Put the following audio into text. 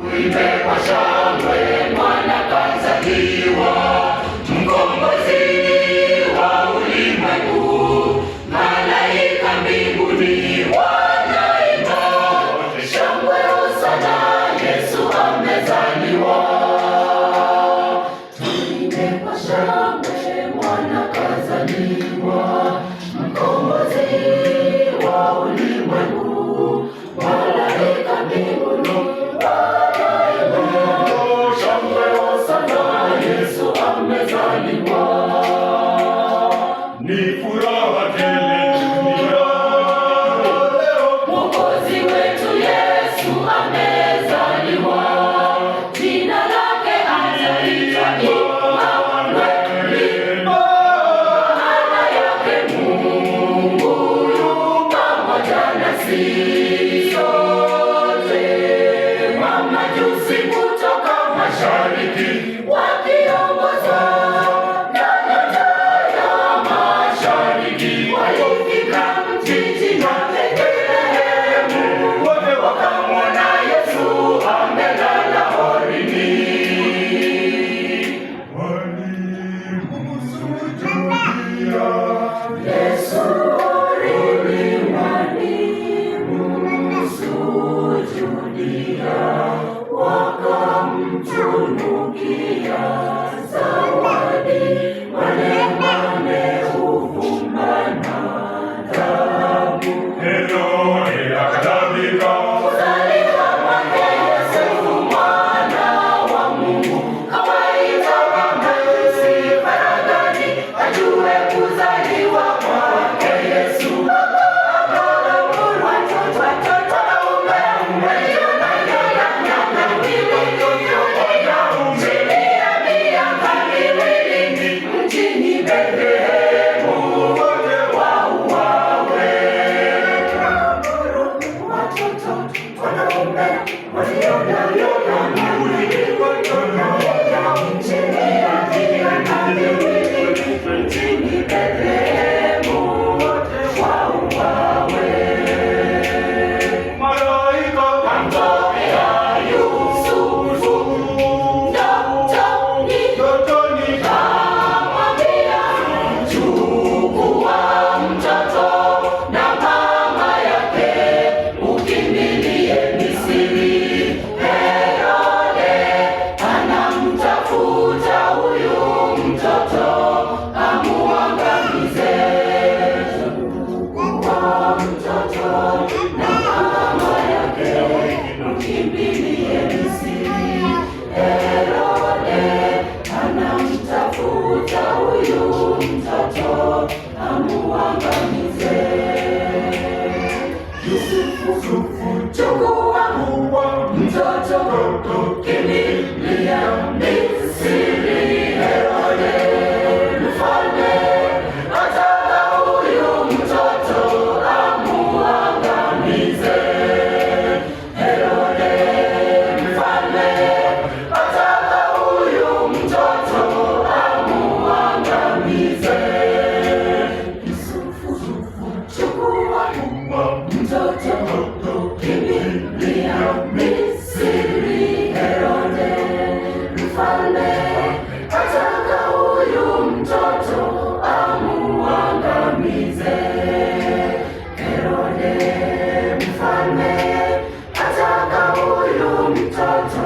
Tuimbe kwa shangwe, mwana kazaliwa, mkombozi wa ulimwengu. Malaika mbinguni wanaimba, shangwe hosana, Yesu amezaliwa. Tuimbe kwa shangwe, mwana kazaliwa, mkombozi wa ulimwengu. Malaika mbinguni ni furaha tele dunia leo, Mwokozi wetu Yesu amezaliwa. Jina lake ataitwa Immanueli, maana yake Mungu yu pamoja nasi sote. Mamajusi kutoka mashariki wakiongozwa walifika mjini Bethlehemu, wote wakamwona Yesu amelala horini. Walimsujudia Yesu horini, walimsujudia, wakamtunukia zawadi. Chukua mtoto, kimbilia Misri. Herode mfalme ataka huyu mtoto amuangamize. Herode mfalme ataka huyu mtoto amuangamize. Yusufu, chukua mtoto, kimbilia Misri. Herode mfalme ataka huyu mtoto amuangamize. Herode mfalme ataka huyu mtoto